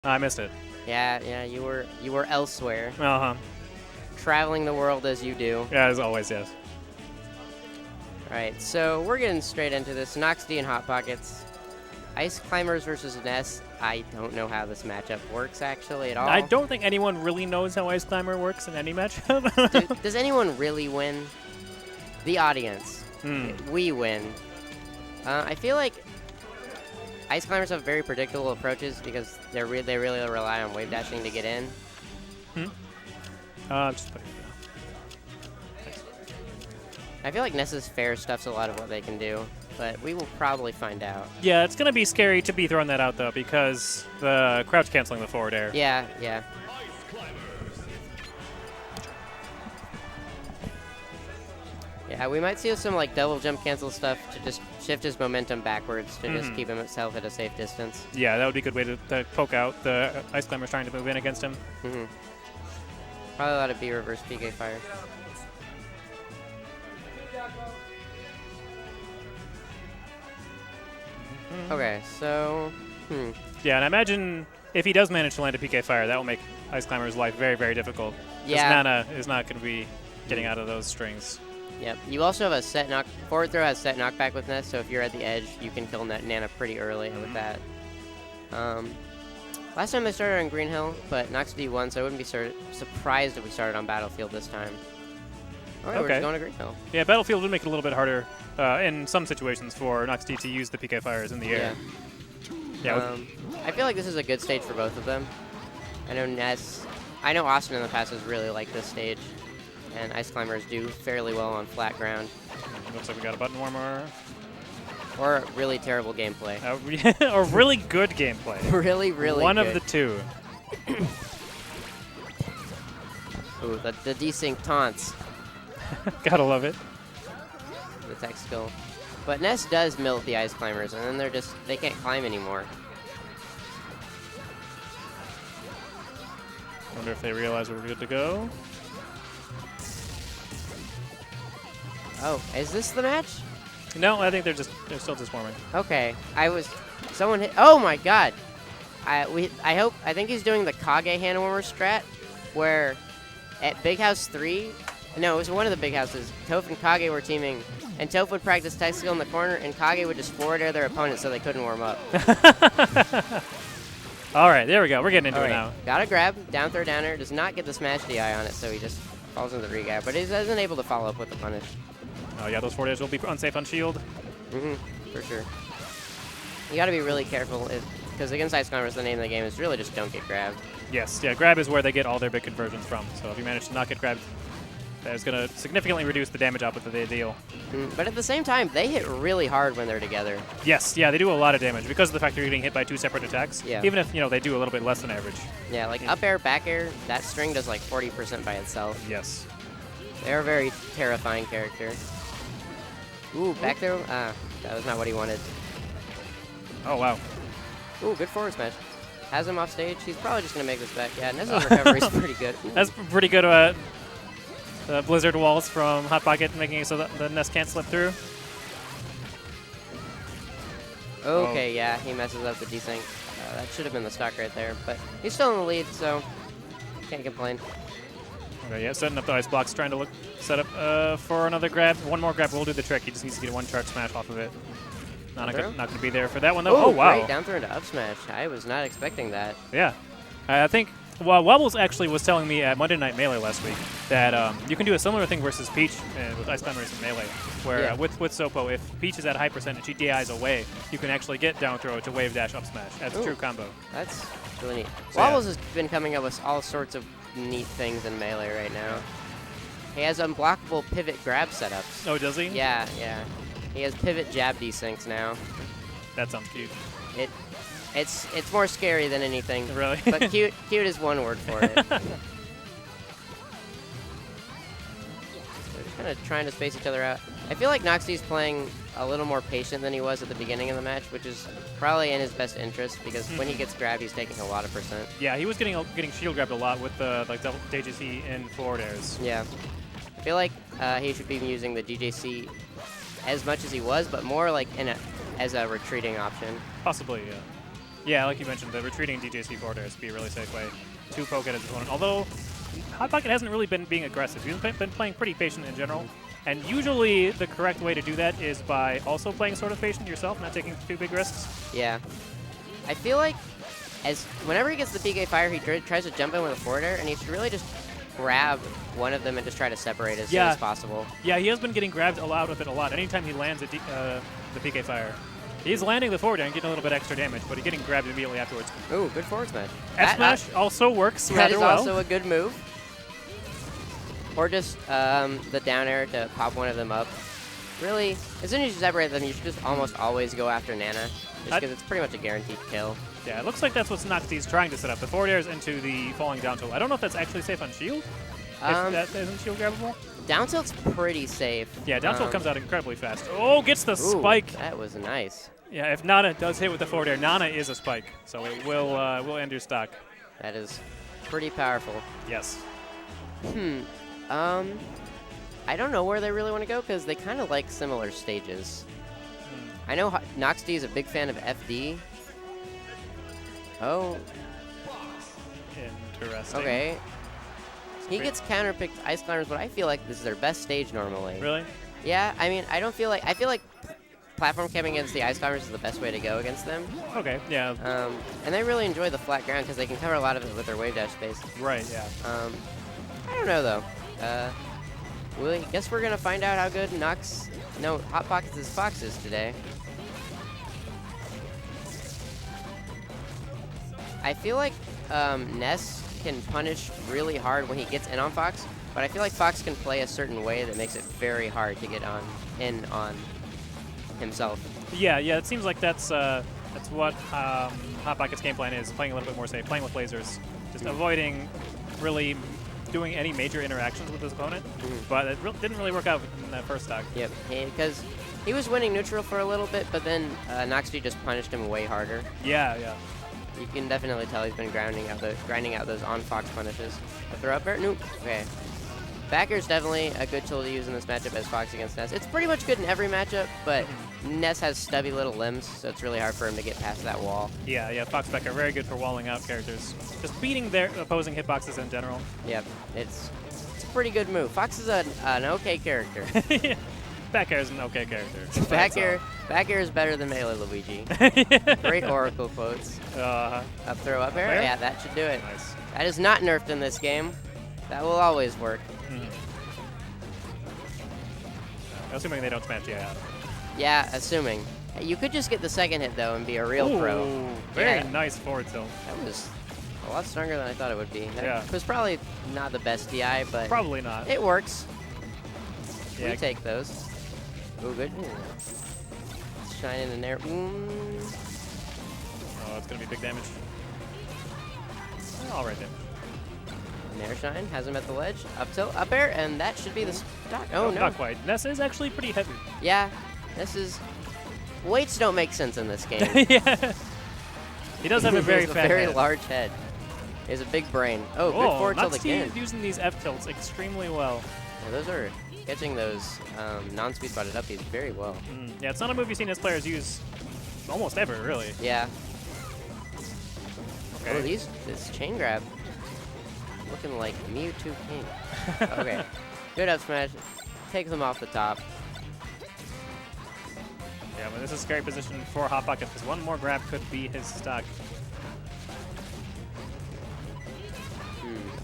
I missed it. Yeah, you were elsewhere, Uh-huh. traveling the world as you do. Yeah, as always, yes. All right, so we're getting straight into this. NoxD and HotPockets. Ice Climbers versus Ness. I don't know how this matchup works, actually, at all. I don't think anyone really knows how Ice Climber works in any matchup. Does anyone really win? The audience. We win. I feel like Ice Climbers have very predictable approaches because they really rely on wave dashing to get in. Just put it down. I feel like Ness's fair stuff's a lot of what they can do, but we will probably find out. Yeah, it's going to be scary to be throwing that out, though, because the crouch canceling the forward air. Yeah. Yeah, we might see some like double jump cancel stuff to just shift his momentum backwards to just keep himself at a safe distance. Yeah, that would be a good way to poke out the Ice Climbers trying to move in against him. Probably a lot of B reverse PK fire. Okay, so Yeah, and I imagine if he does manage to land a PK fire, that will make Ice Climber's life very, very difficult. Yeah. Nana is not going to be getting out of those strings. Yep. You also have a set knock. Forward throw has set knockback with Ness, so if you're at the edge, you can kill Nana pretty early with that. Last time they started on Green Hill, but NoxD won, so I wouldn't be surprised if we started on Battlefield this time. Okay, we're just going to Green Hill. Yeah, Battlefield would make it a little bit harder in some situations for NoxD to use the PK fires in the air. Yeah. I feel like this is a good stage for both of them. I know Ness. I know Austin in the past has really liked this stage, and Ice Climbers do fairly well on flat ground. Looks like we got a button warmer. Or really terrible gameplay. Or really good gameplay. Really One good. of the two. Ooh, the desync taunts. Gotta love it. The tech skill. But Ness does mill the Ice Climbers, and then they can't climb anymore. Wonder if they realize we're good to go. Oh, is this the match? No, I think they're still just warming. Okay, someone hit. Oh my God! I think he's doing the Kage hand warmer strat, where at Big House 3, no, it was one of the big houses. Toph and Kage were teaming, and Toph would practice tech skill in the corner, and Kage would just forward air their opponent so they couldn't warm up. All right, there we go. We're getting into it now. Got a grab, down throw down air, does not get the smash DI on it, so he just falls into the re-grab, but he isn't able to follow up with the punish. Oh yeah, those forward airs will be unsafe on shield. For sure. You gotta be really careful, because against Ice Climbers, the name of the game is really just don't get grabbed. Yes, yeah, grab is where they get all their big conversions from. So if you manage to not get grabbed, that is going to significantly reduce the damage output that they deal. But at the same time, they hit really hard when they're together. Yes, yeah, they do a lot of damage because of the fact they're getting hit by two separate attacks. Yeah. Even if, they do a little bit less than average. Yeah, like up air, back air, that string does like 40% by itself. Yes. They're a very terrifying character. Ooh, back there. That was not what he wanted. Oh, wow. Ooh, good forward smash. Has him off stage. He's probably just going to make this back. Yeah, Ness's recovery is pretty good. Ooh. That's pretty good. The Blizzard walls from HotPocket making it so that the Ness can't slip through. Okay, yeah, he messes up the desync. That should have been the stock right there, but he's still in the lead, so can't complain. Okay, yeah, setting up the ice blocks, trying to set up for another grab. One more grab will do the trick. He just needs to get one charge smash off of it. Not going to be there for that one, though. Oh, wow. Great down throw into up smash. I was not expecting that. Yeah. I think Wobbles actually was telling me at Monday Night Melee last week that you can do a similar thing versus Peach with Ice Climbers in Melee, where with Sopo, if Peach is at a high percentage, she DIs away, you can actually get down throw to wave dash up smash as a true combo. That's really neat. So, Wobbles has been coming up with all sorts of neat things in Melee right now. He has unblockable pivot grab setups. Oh, does he? Yeah. He has pivot jab desyncs now. That sounds cute. It's more scary than anything. Really? But cute is one word for it. They're just kind of trying to space each other out. I feel like NoxD's playing a little more patient than he was at the beginning of the match, which is probably in his best interest because when he gets grabbed, he's taking a lot of percent. Yeah, he was getting shield grabbed a lot with the double DJC and forward airs. Yeah. I feel like he should be using the DJC as much as he was, but more like as a retreating option. Possibly, yeah. Yeah, like you mentioned, the retreating DJC forward airs would be a really safe way to poke at his opponent. Although, HotPocket hasn't really been being aggressive. He's been playing pretty patient in general. And usually the correct way to do that is by also playing sort of patient yourself, not taking too big risks. Yeah. I feel like whenever he gets the PK fire, he tries to jump in with a forward air, and he should really just grab one of them and just try to separate as soon as possible. Yeah, he has been getting grabbed with it a lot. Anytime he lands the PK fire. He's landing the forward air and getting a little bit extra damage, but he's getting grabbed immediately afterwards. Ooh, good forward smash. F-smash also works that rather well. That is also a good move. Or just the down air to pop one of them up. Really, as soon as you separate them, you should just almost always go after Nana, just because it's pretty much a guaranteed kill. Yeah, it looks like that's what NoxD's trying to set up. The forward airs into the falling down tilt. I don't know if that's actually safe on shield. If that isn't shield grabbable. Down tilt's pretty safe. Yeah, down tilt comes out incredibly fast. Oh, gets the spike. That was nice. Yeah, if Nana does hit with the forward air, Nana is a spike, so it will end your stock. That is pretty powerful. Yes. I don't know where they really want to go because they kind of like similar stages. I know NoxD is a big fan of FD. Oh. Interesting. Okay. He gets counterpicked Ice Climbers, but I feel like this is their best stage normally. Really? Yeah, I mean, I feel like platform camping against the Ice Climbers is the best way to go against them. Okay, yeah. And they really enjoy the flat ground because they can cover a lot of it with their wave dash space. Right, yeah. I don't know, though. I guess we're going to find out how good HotPocket's Fox is today. I feel like Ness can punish really hard when he gets in on Fox, but I feel like Fox can play a certain way that makes it very hard to get in on himself. Yeah, it seems like that's what HotPocket's game plan is, playing a little bit more safe, playing with lasers, just avoiding really doing any major interactions with his opponent, but it didn't really work out in that first stock. Yep, because he was winning neutral for a little bit, but then NoxD just punished him way harder. Yeah. You can definitely tell he's been grinding out those on Fox punishes. A throw up air? Nope. Okay. Back air is definitely a good tool to use in this matchup as Fox against Ness. It's pretty much good in every matchup, but Ness has stubby little limbs, so it's really hard for him to get past that wall. Yeah, Fox back air very good for walling out characters. Just beating their opposing hitboxes in general. Yep, it's a pretty good move. Fox is an okay character. Back air is an okay character. Back air is better than Melee Luigi. Great Oracle quotes. Up throw up air? Yeah, that should do it. Nice. That is not nerfed in this game. That will always work. Assuming they don't smash GI out. Yeah, assuming. You could just get the second hit, though, and be a real pro. Very nice forward tilt. That was a lot stronger than I thought it would be. Yeah. It was probably not the best DI, but probably not. It works. Yeah. We take those. Oh, good. Shine in there. Oh, it's going to be big damage. All right, then. Nair shine has him at the ledge. Up tilt, up air, and that should be the stock. Oh, no. Not quite. Ness is actually pretty heavy. Yeah. Weights don't make sense in this game. Yeah. He does have a very fat very head. large head. He has a big brain. Oh, good forward tilt again. NoxD using these F tilts extremely well. Yeah, those are catching those non-speed spotted uppies very well. Yeah, it's not a move you've seen his players use almost ever, really. Yeah. Okay. Oh, this chain grab. Looking like Mewtwo King. Okay. Good up smash. Takes them off the top. Yeah, but this is a scary position for HotPocket because one more grab could be his stock.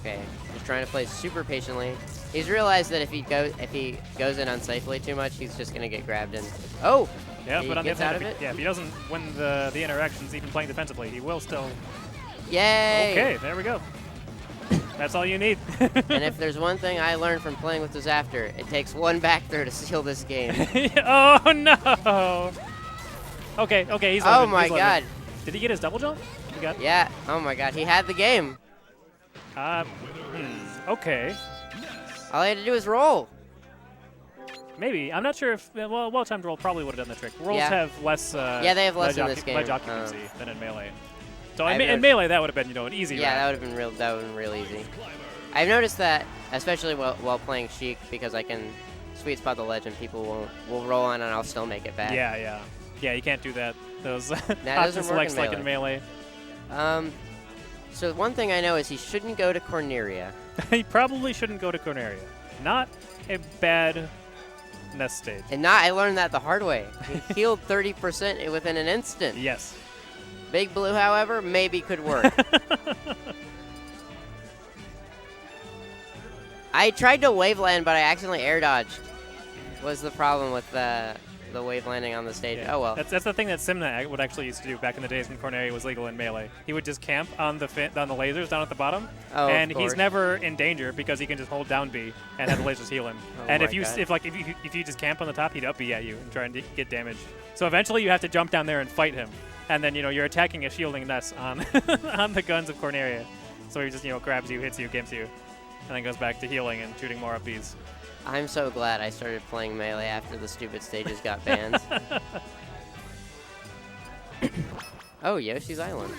Okay. Just trying to play super patiently. He's realized that if he goes in unsafely too much, he's just gonna get grabbed in. Oh! Yeah, but on the other hand, it. If he doesn't win the interactions, even playing defensively, he will still. Yay! Okay, there we go. That's all you need. And if there's one thing I learned from playing with Disaster, it takes one back throw to seal this game. Oh no! Okay, he's living. Oh my god! Did he get his double jump? Yeah. Oh my god, he had the game. Okay. All he had to do was roll. Maybe. I'm not sure if well-timed roll probably would have done the trick. Rolls have less. Yeah, they have less in this game. Ledge occupancy than in Melee. So in Melee, that would have been an easy. Yeah, that would have been real easy. I've noticed that, especially while playing Sheik, because I can sweet spot the ledge and people will roll on and I'll still make it back. Yeah. Yeah, you can't do that. Those That option doesn't work selects in like in Melee. So one thing I know is he shouldn't go to Corneria. He probably shouldn't go to Corneria. Not a bad Ness stage. And I learned that the hard way. He healed 30% within an instant. Yes. Big Blue, however, maybe could work. I tried to wave land, but I accidentally air dodged. Was the problem with the wave landing on the stage? Yeah. Oh well. That's the thing that Simna would actually used to do back in the days when Corneria was legal in Melee. He would just camp on the lasers down at the bottom, and he's never in danger because he can just hold down B and have the lasers heal him. And if you just camp on the top, he'd up B at you and try and get damage. So eventually you have to jump down there and fight him, and then you're attacking a shielding Ness on on the guns of Corneria. So he just grabs you, hits you, gimps you, and then goes back to healing and shooting more up Bs. I'm so glad I started playing Melee after the stupid stages got banned. Oh, Yoshi's Island.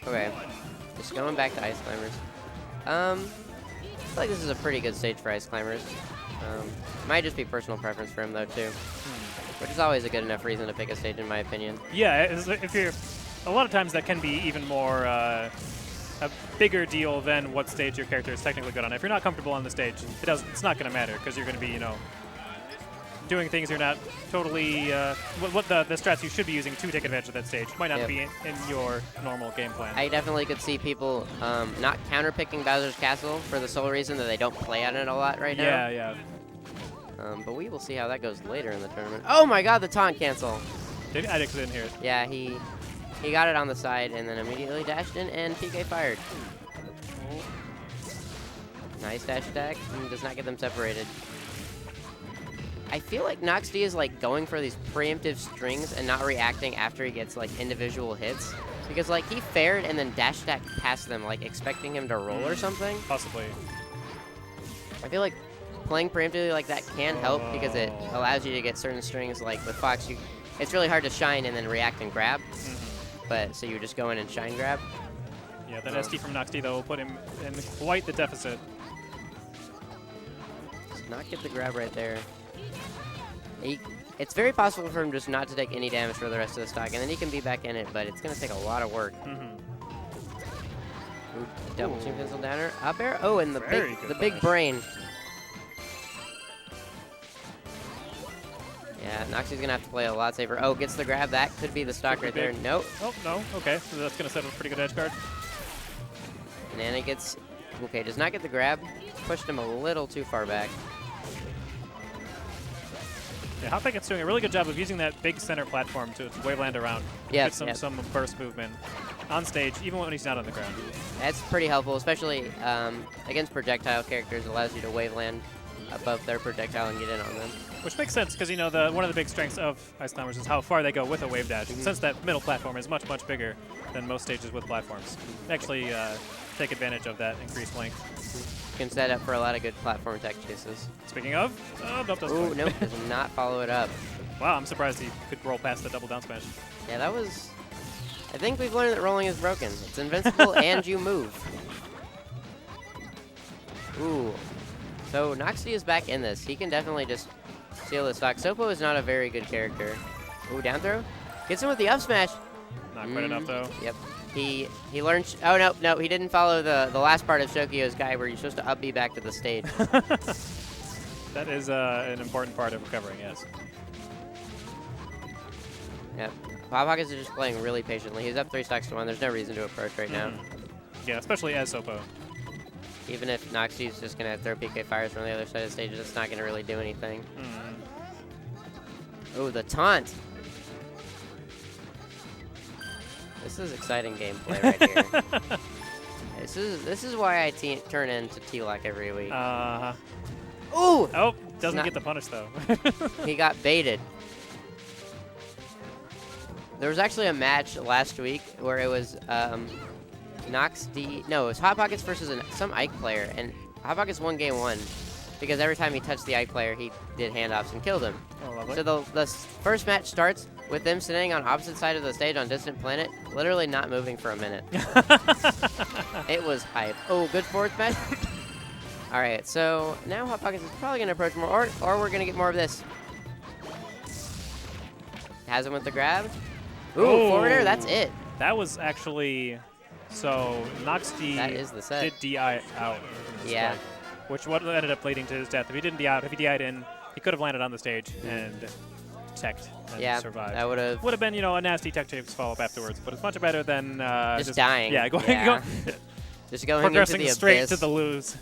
Okay, just going back to Ice Climbers. I feel like this is a pretty good stage for Ice Climbers. Might just be personal preference for him though too, which is always a good enough reason to pick a stage in my opinion. Yeah, if you're, a lot of times that can be even more a bigger deal than what stage your character is technically good on. If you're not comfortable on the stage, it's not going to matter because you're going to be doing things you're not totally what the strats you should be using to take advantage of that stage might not be in your normal game plan. I definitely could see people not counterpicking Bowser's Castle for the sole reason that they don't play on it a lot right now. Yeah. But we will see how that goes later in the tournament. Oh my god, the taunt cancel. I actually didn't hear it. Yeah, he got it on the side and then immediately dashed in and PK fired. Nice dash attack. Does not get them separated. I feel like NoxD is like going for these preemptive strings and not reacting after he gets like individual hits. Because like he fared and then dash attack past them, like expecting him to roll or something. Possibly. I feel like playing preemptively like that can help because it allows you to get certain strings. Like with Fox, it's really hard to shine and then react and grab. But so you just go in and shine grab. Yeah, that SD from NoxD though will put him in quite the deficit. Does not get the grab right there. It's very possible for him just not to take any damage for the rest of the stock, and then he can be back in it, but it's going to take a lot of work. Ooh, double team pencil downer. Up air. Oh, and the big brain. Yeah, NoxD's going to have to play a lot safer. Oh, gets the grab. That could be the stock right there. Nope. Oh, no. Okay, so that's going to set up a pretty good edge guard. Banana gets... Okay, does not get the grab. Pushed him a little too far back. Yeah, HotPocket's doing a really good job of using that big center platform to waveland around. Yeah, get some burst movement on stage, even when he's not on the ground. That's pretty helpful, especially against projectile characters. It allows you to waveland above their projectile and get in on them. Which makes sense, because one of the big strengths of Ice Climbers is how far they go with a wave dash. Since that middle platform is much, much bigger than most stages with platforms. They actually take advantage of that increased length. You can set up for a lot of good platform tech chases. Speaking of, nope, doesn't Ooh, nope, does not follow it up. Wow, I'm surprised he could roll past the double down smash. Yeah, that was... I think we've learned that rolling is broken. It's invincible and you move. Ooh. So NoxD is back in this. He can definitely just steal the stock. Sopo is not a very good character. Ooh, down throw. Gets him with the up smash. Not quite enough, though. Yep. He learned... Oh, no, he didn't follow the last part of Shokio's guy where you're supposed to up B back to the stage. That is an important part of recovering, yes. Yep. HotPockets are just playing really patiently. He's up 3 stocks to 1. There's no reason to approach right now. Yeah, especially as Sopo. Even if NoxD's just going to throw PK fires from the other side of the stage, it's not going to really do anything. Oh, the taunt. This is exciting gameplay right here. This is why I turn into T-Lock every week. Ooh! Oh, doesn't get the punish, though. He got baited. There was actually a match last week where it was NoxD. No, it was HotPockets versus some Ike player, and HotPockets won game 1 because every time he touched the Ike player, he did handoffs and killed him. Oh, lovely. So the first match starts with them sitting on opposite side of the stage on Distant Planet, literally not moving for a minute. It was hype. Oh, good forward smash. All right, so now HotPockets is probably going to approach more, or we're going to get more of this. Has him with the grab. Ooh, forwarder, that's it. That was actually, so NoxD That is the set. did DI out. Yeah. Spike, which what ended up leading to his death. If he didn't DI out, if he DI'd in, he could have landed on the stage and teched and survived. That would have been, a nasty tech chase follow-up afterwards, but it's much better than just dying. Yeah, Just going into progressing the straight abyss. to the lose.